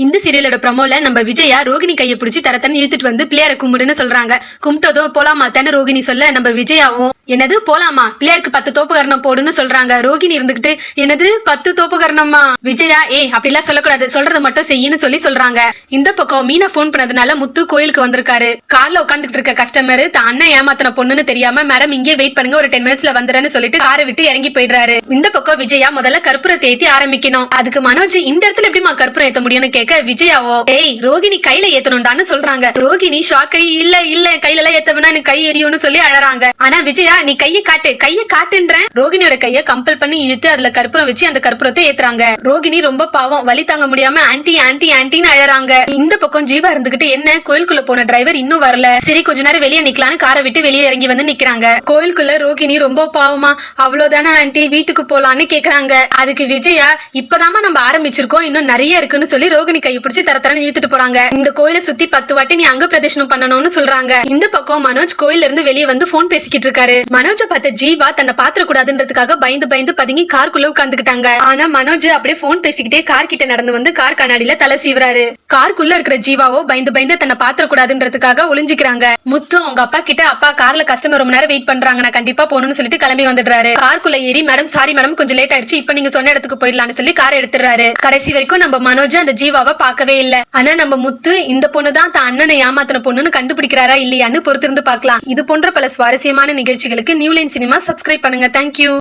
இந்த சீரியலோட ப்ரமோல நம்ம விஜயா ரோகிணி கையை பிடிச்சி தரத்தன்னு இழுத்துட்டு வந்து பிள்ளையார கும்பிடுன்னு சொல்றாங்க. கும்பிட்டதும் போலாமா தானே ரோகிணி சொல்ல நம்ம விஜயாவும் என்னது போலாமா பிள்ளையாருக்கு 10 தோப்புகரணம் போடுன்னு சொல்றாங்க. ரோகிணி இருந்துகிட்டு என்னது 10 தோப்புகரணமா விஜயா அப்படிலாம் சொல்லக்கூடாது, சொல்றது மட்டும் செய்யுன்னு சொல்றாங்க. இந்த பக்கம் மீனா போன் பண்ணதுனால முத்து கோயிலுக்கு வந்திருக்காரு. கார்ல உட்காந்துட்டு இருக்க கஸ்டமர் தான் அண்ணன் ஏமாத்தின பொண்ணுன்னு தெரியாம மேடம் இங்கே வெயிட் பண்ணுங்க ஒரு 10 மினிட்ஸ்ல வந்துறேன்னு சொல்லிட்டு காரை விட்டு இறங்கி போயிடுறாரு. இந்த பக்கம் விஜயா முதல்ல கற்பூரத்தை ஏத்தி ஆரம்பிக்கணும். அதுக்கு மனோஜ் இந்த இடத்துல எப்படிமா கற்பூரம் ஏத்த முடியும்னு கேட்க விஜயாவோ ரோகிணி கையில ஏத்தணும்டான்னு சொல்றாங்க. ரோகிணி ஷாக் இல்ல கையில எல்லாம் ஏத்தவனா எனக்கு கை எரியும்னு சொல்லி அழறாங்க. ஆனா விஜயா நீ கையை காட்டுன்ற ரோகிணியோட கையை கம்பல் பண்ணி இழுத்து அதுல கற்பூரம் வச்சு அந்த கற்பூரத்தை ஏத்துறாங்க. ரோகிணி ரொம்ப பாவம், வலி தாங்க முடியாம ஆன்டி ஆன்டி ஆன்டின்னு அழறாங்க. இந்த பக்கம் ஜீவா இருந்துகிட்டு என்ன கோயிலுக்குள்ள போன டிரைவர் இன்னும் வரல, சரி கொஞ்ச நேரம் வெளியே நிக்கலான்னு காரை விட்டு வெளியே இறங்கி வந்து நிக்கிறாங்க. கோயிலுக்குள்ள ரோகிணி ரொம்ப பாவமா அவ்வளவுதானே ஆன்டி வீட்டுக்கு போலான்னு கேக்குறாங்க. அதுக்கு விஜயா இப்பதாமா நம்ம ஆரம்பிச்சிருக்கோம், இன்னும் நிறைய இருக்குன்னு சொல்லி ரோகிணி கையை பிடிச்சி தரத்தரன்னு இழுத்துட்டு போறாங்க. இந்த கோயிலை சுத்தி 10 வாட்டி நீ அங்க பிரதேசனம் பண்ணணும்னு சொல்றாங்க. இந்த பக்கம் மனோஜ் கோயில இருந்து வெளியே வந்து போன் பேசிக்கிட்டு இருக்காரு. மனோஜ பார்த்த ஜீவா தன்னை பாத்திர கூடாதுன்றதுக்காக பயந்து பதுங்கி காருக்குள்ள உட்காந்துக்கிட்டாங்க. ஆனா மனோஜ் அப்படியே போன் பேசிக்கிட்டே கார் கிட்ட நடந்து வந்து கார் கண்ணாடியில தலை சீவராரு. காருக்குள்ள இருக்கிற ஜீவாவோ பயந்து தன்னை பாத்திர கூடாதுன்றதுக்காக ஒளிஞ்சுக்கிறாங்க. முத்து அவங்க அப்பா கிட்ட அப்பா கார்ல கஸ்டமர் ரொம்ப நேரம் வெயிட் பண்றாங்க, நான் கண்டிப்பா போகணும்னு சொல்லிட்டு கிளம்பி வந்துடுறாரு. காருக்குள்ள ஏறி மேடம் சாரி மேடம் கொஞ்சம் லேட் ஆயிடுச்சு, இப்ப நீங்க சொன்ன இடத்துக்கு போயிடலாம்னு சொல்லி காரை எடுத்துறாரு. கடைசி வரைக்கும் நம்ம மனோஜ் அந்த ஜீவாவை பார்க்கவே இல்ல. ஆனா நம்ம முத்து இந்த பொண்ணுதான் தான் அண்ணனை ஏமாத்தின பொண்ணுன்னு கண்டுபிடிக்கிறாரா இல்லையான்னு பொறுத்திருந்து பார்க்கலாம். இது போன்ற பல சுவாரஸ்யமான நிகழ்ச்சிகளுக்கு நியூ லைன் சினிமா சப்ஸ்கிரைப் பண்ணுங்க. தேங்க்யூ.